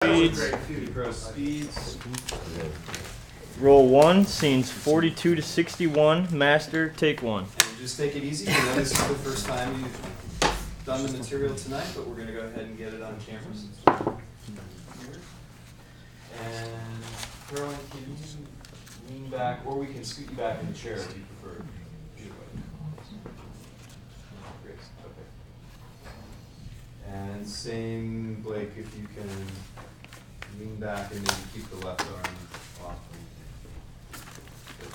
Speeds. Roll 1, scenes 42 to 61. Master, take 1. And just take it easy. I know this is the first time you've done the material tonight, but we're going to go ahead and get it on camera. And Caroline, can you lean back, or we can scoot you back in the chair if you prefer. Either way. Great. Okay. And same, Blake, if you can lean back and maybe keep the left arm off.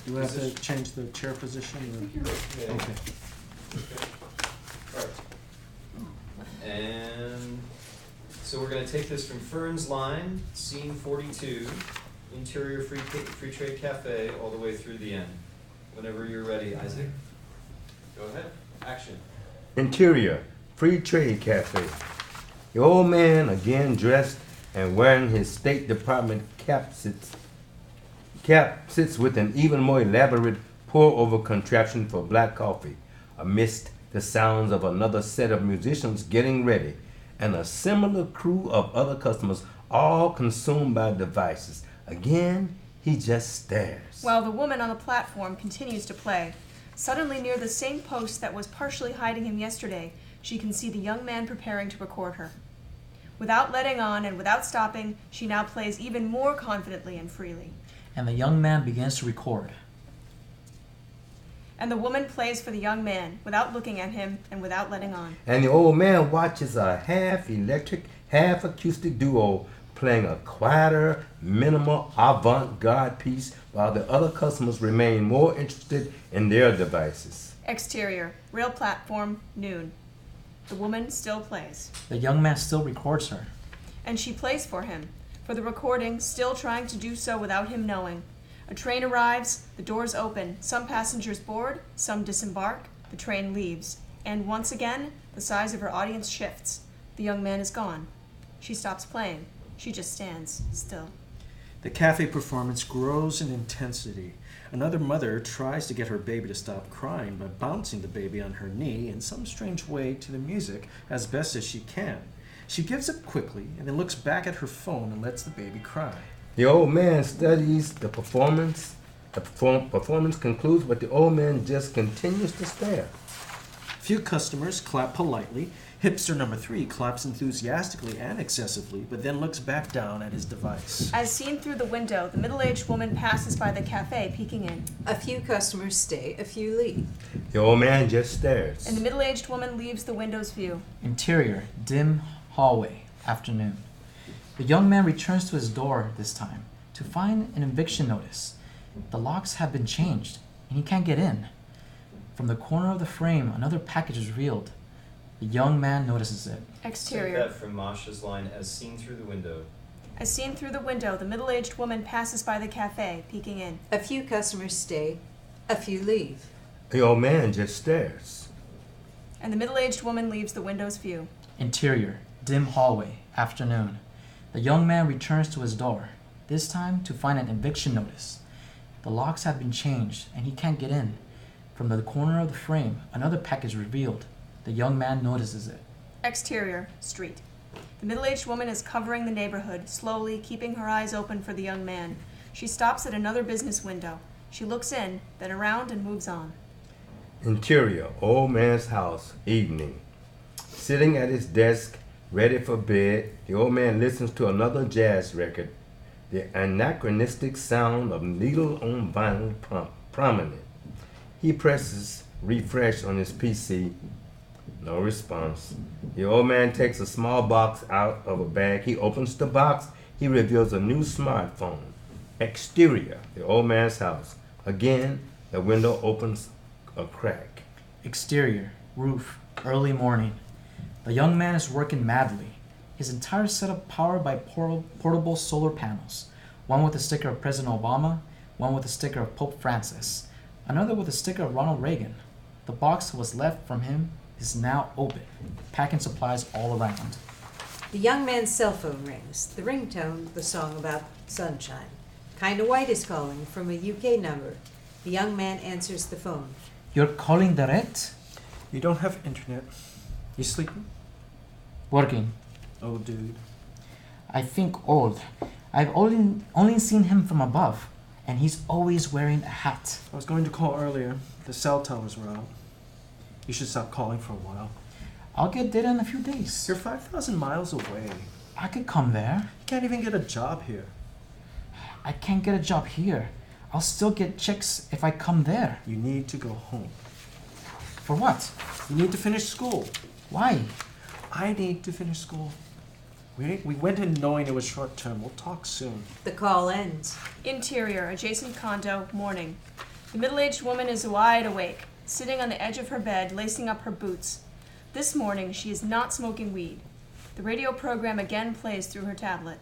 Do we have to change the chair position? I think you're okay. Okay. All right. And so we're going to take this from Fern's line, scene 42, interior free trade cafe, all the way through the end. Whenever you're ready, Isaac. Go ahead. Action. Interior, free trade cafe. The old man, again dressed and wearing his State Department cap, sits with an even more elaborate pour-over contraption for black coffee, amidst the sounds of another set of musicians getting ready, and a similar crew of other customers, all consumed by devices. Again, he just stares. While the woman on the platform continues to play. Suddenly, near the same post that was partially hiding him yesterday, she can see the young man preparing to record her. Without letting on and without stopping, she now plays even more confidently and freely. And the young man begins to record. And the woman plays for the young man, without looking at him and without letting on. And the old man watches a half-electric, half-acoustic duo playing a quieter, minimal, avant-garde piece while the other customers remain more interested in their devices. Exterior, rail platform, noon. The woman still plays. The young man still records her. And she plays for him, for the recording, still trying to do so without him knowing. A train arrives, the doors open, some passengers board, some disembark, the train leaves, and once again, the size of her audience shifts. The young man is gone. She stops playing. She just stands still. The cafe performance grows in intensity. Another mother tries to get her baby to stop crying by bouncing the baby on her knee in some strange way to the music as best as she can. She gives up quickly and then looks back at her phone and lets the baby cry. The old man studies the performance. The performance concludes, but the old man just continues to stare. Few customers clap politely. Hipster number 3 claps enthusiastically and excessively, but then looks back down at his device. As seen through the window, the middle-aged woman passes by the cafe, peeking in. A few customers stay, a few leave. The old man just stares. And the middle-aged woman leaves the window's view. Interior, dim hallway, afternoon. The young man returns to his door this time to find an eviction notice. The locks have been changed, and he can't get in. From the corner of the frame, another package is revealed. The young man notices it. Exterior. Take that from Masha's line, as seen through the window. As seen through the window, the middle-aged woman passes by the cafe, peeking in. A few customers stay, a few leave. The old man just stares. And the middle-aged woman leaves the window's view. Interior, dim hallway, afternoon. The young man returns to his door, this time to find an eviction notice. The locks have been changed, and he can't get in. From the corner of the frame, another package is revealed. The young man notices it. Exterior, street. The middle-aged woman is covering the neighborhood, slowly, keeping her eyes open for the young man. She stops at another business window. She looks in, then around and moves on. Interior, old man's house, evening. Sitting at his desk, ready for bed, the old man listens to another jazz record. The anachronistic sound of needle on vinyl prominent. He presses refresh on his PC. No response. The old man takes a small box out of a bag. He opens the box. He reveals a new smartphone. Exterior, the old man's house. Again, the window opens a crack. Exterior, roof, early morning. The young man is working madly. His entire setup powered by portable solar panels. One with a sticker of President Obama, one with a sticker of Pope Francis, another with a sticker of Ronald Reagan. The box that was left from him is now open, packing supplies all around. The young man's cell phone rings. The ringtone, the song about sunshine. Kinda White is calling from a UK number. The young man answers the phone. You're calling direct? You don't have internet. You sleeping? Working. Oh, dude. I think old. I've only seen him from above, and he's always wearing a hat. I was going to call earlier. The cell towers were out. You should stop calling for a while. I'll get data in a few days. You're 5,000 miles away. I could come there. You can't even get a job here. I can't get a job here. I'll still get checks if I come there. You need to go home. For what? You need to finish school. Why? I need to finish school. We went in knowing it was short term. We'll talk soon. The call ends. Interior, adjacent condo, morning. The middle-aged woman is wide awake, sitting on the edge of her bed, lacing up her boots. This morning, she is not smoking weed. The radio program again plays through her tablet.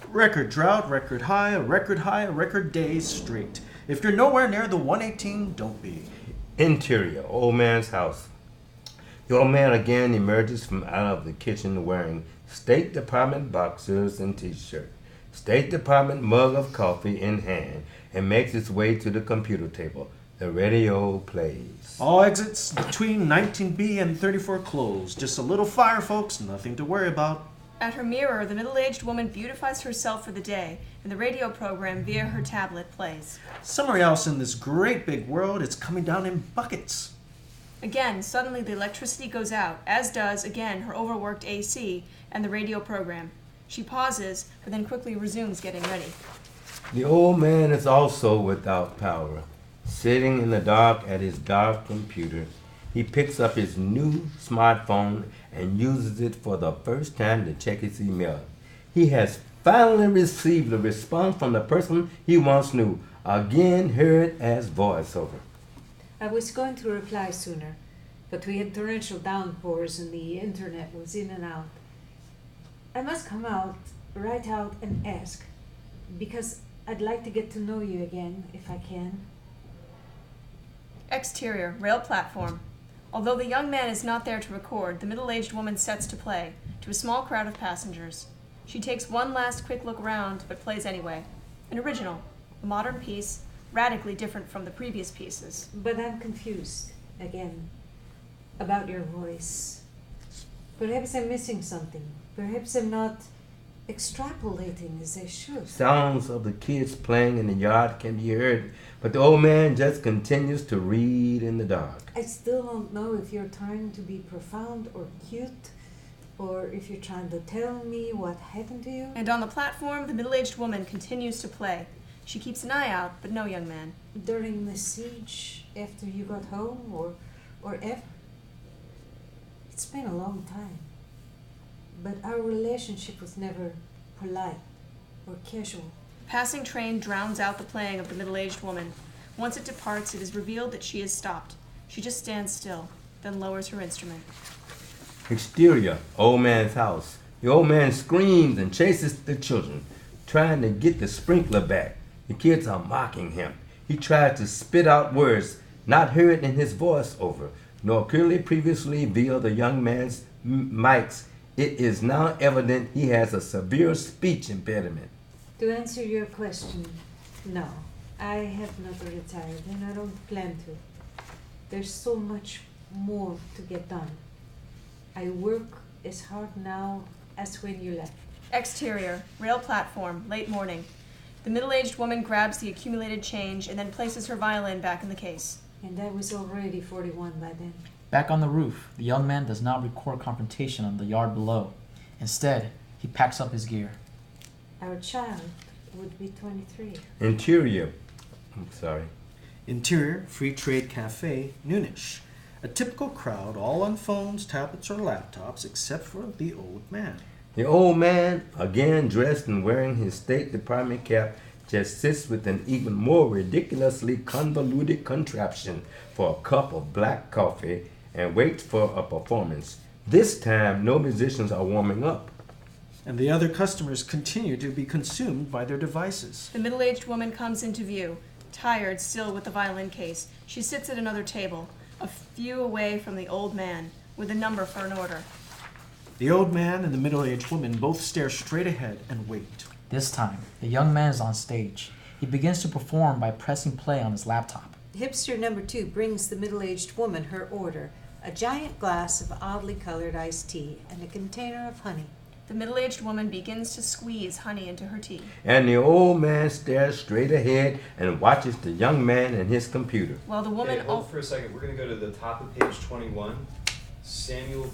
Record drought, record high, a record days straight. If you're nowhere near the 118, don't be. Interior, old man's house. The old man again emerges from out of the kitchen wearing State Department boxers and t-shirt, State Department mug of coffee in hand, and makes his way to the computer table. The radio plays. All exits between 19B and 34 closed. Just a little fire, folks. Nothing to worry about. At her mirror, the middle-aged woman beautifies herself for the day, and the radio program via her tablet plays. Somewhere else in this great big world, it's coming down in buckets. Again, suddenly the electricity goes out, as does, again, her overworked AC and the radio program. She pauses, but then quickly resumes getting ready. The old man is also without power. Sitting in the dark at his dark computer, he picks up his new smartphone and uses it for the first time to check his email. He has finally received a response from the person he once knew, again heard as voiceover. I was going to reply sooner, but we had torrential downpours and the internet was in and out. I must come out, right out and ask, because I'd like to get to know you again, if I can. Exterior, rail platform. Although the young man is not there to record, the middle-aged woman sets to play, to a small crowd of passengers. She takes one last quick look around, but plays anyway. An original, a modern piece, radically different from the previous pieces. But I'm confused, again, about your voice. Perhaps I'm missing something. Perhaps I'm not extrapolating as I should. Sounds of the kids playing in the yard can be heard, but the old man just continues to read in the dark. I still don't know if you're trying to be profound or cute, or if you're trying to tell me what happened to you. And on the platform, the middle-aged woman continues to play. She keeps an eye out, but no young man. During the siege, after you got home, or ever. It's been a long time. But our relationship was never polite or casual. A passing train drowns out the playing of the middle-aged woman. Once it departs, it is revealed that she is stopped. She just stands still, then lowers her instrument. Exterior, old man's house. The old man screams and chases the children, trying to get the sprinkler back. The kids are mocking him. He tries to spit out words not heard in his voiceover, nor clearly previously via the young man's mics. It is now evident he has a severe speech impediment. To answer your question, no. I have not retired and I don't plan to. There's so much more to get done. I work as hard now as when you left. Exterior, rail platform, late morning. The middle-aged woman grabs the accumulated change and then places her violin back in the case. And I was already 41 by then. Back on the roof, the young man does not record confrontation on the yard below. Instead, he packs up his gear. Our child would be 23. Interior, Interior, Free Trade Cafe, noonish. A typical crowd, all on phones, tablets, or laptops, except for the old man. The old man, again dressed and wearing his State Department cap, just sits with an even more ridiculously convoluted contraption for a cup of black coffee and waits for a performance. This time, no musicians are warming up. And the other customers continue to be consumed by their devices. The middle-aged woman comes into view, tired still with the violin case. She sits at another table, a few away from the old man, with a number for an order. The old man and the middle-aged woman both stare straight ahead and wait. This time, the young man is on stage. He begins to perform by pressing play on his laptop. Hipster number 2 brings the middle-aged woman her order, a giant glass of oddly colored iced tea and a container of honey. The middle-aged woman begins to squeeze honey into her tea. And the old man stares straight ahead and watches the young man and his computer. While the woman Okay, hold for a second. We're going to go to the top of page 21. Samuel,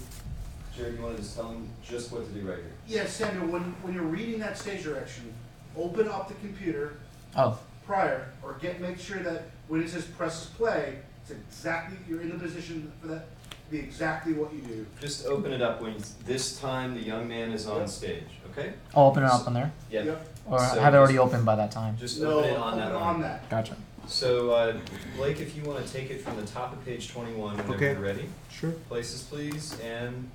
Jared, you want to just tell him just what to do right here? Yeah, Samuel, when you're reading that stage direction, open up the computer Oh, prior, or make sure that when it says press play, it's exactly, you're in the position for that, be exactly what you do. Just open it up when this time the young man is on stage, okay? I'll open it up on there? Yep. Or So have it already just- opened by that time? Just No, open it on that open line. on that. Gotcha. So, Blake, if you want to take it from the top of page 21 whenever Okay. you're ready. Sure. Places, please, and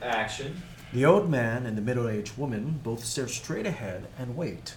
action. The old man and the middle-aged woman both stare straight ahead and wait.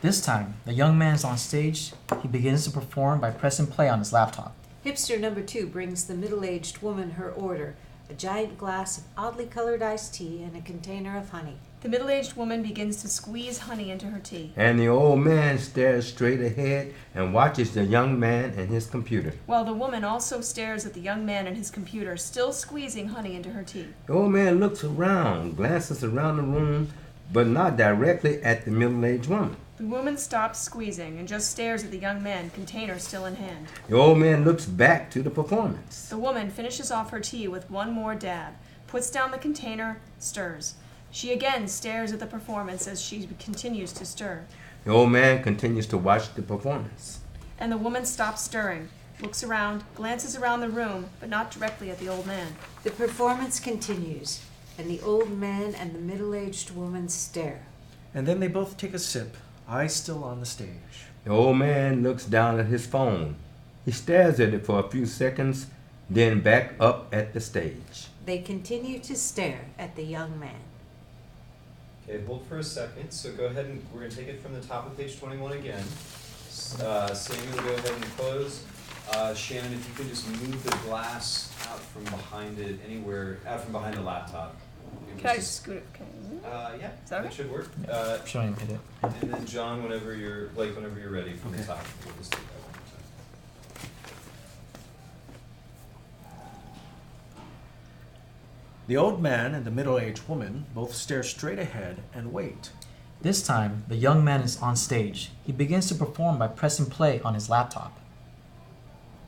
This time, the young man is on stage. He begins to perform by pressing play on his laptop. Hipster number 2 brings the middle-aged woman her order, a giant glass of oddly colored iced tea and a container of honey. The middle-aged woman begins to squeeze honey into her tea. And the old man stares straight ahead and watches the young man and his computer. While the woman also stares at the young man and his computer, still squeezing honey into her tea. The old man looks around, glances around the room, but not directly at the middle-aged woman. The woman stops squeezing and just stares at the young man, container still in hand. The old man looks back to the performance. The woman finishes off her tea with one more dab, puts down the container, stirs. She again stares at the performance as she continues to stir. The old man continues to watch the performance. And the woman stops stirring, looks around, glances around the room, but not directly at the old man. The performance continues, and the old man and the middle-aged woman stare. And then they both take a sip, eyes still on the stage. The old man looks down at his phone. He stares at it for a few seconds, then back up at the stage. They continue to stare at the young man. Okay, hold for a second. So go ahead and we're going to take it from the top of page 21 again. Samuel, go ahead and close. Shannon, if you could just move the glass out from behind it, anywhere, out from behind the laptop. It Can I was just scoot it? yeah, Is that okay? should work. Showing hit it. And then John, whenever you're ready from the top, we'll just do that one more time. The old man and the middle-aged woman both stare straight ahead and wait. This time, the young man is on stage. He begins to perform by pressing play on his laptop.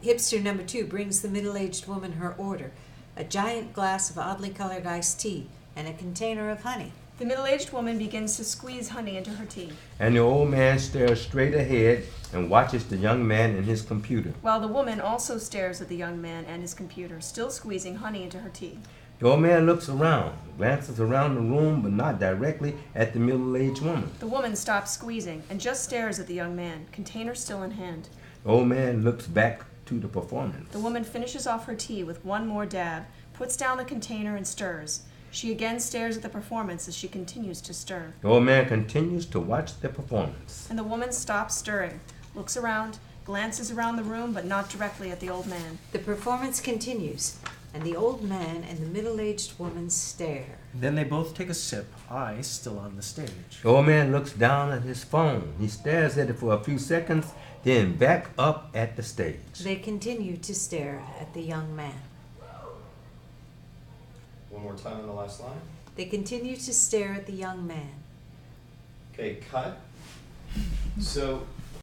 Hipster number 2 brings the middle-aged woman her order, a giant glass of oddly colored iced tea and a container of honey. The middle-aged woman begins to squeeze honey into her tea, And the old man stares straight ahead and watches the young man and his computer. while the woman also stares at the young man and his computer, still squeezing honey into her tea. The old man looks around, glances around the room, but not directly at the middle-aged woman. The woman stops squeezing and just stares at the young man, container still in hand. The old man looks back to the performance. The woman finishes off her tea with one more dab, puts down the container and stirs. She again stares at the performance as she continues to stir. The old man continues to watch the performance. And the woman stops stirring, looks around, glances around the room, but not directly at the old man. The performance continues, and the old man and the middle-aged woman stare. Then they both take a sip, eyes still on the stage. The old man looks down at his phone. He stares at it for a few seconds, then back up at the stage. They continue to stare at the young man. One more time on the last line. They continue to stare at the young man. Okay, cut. So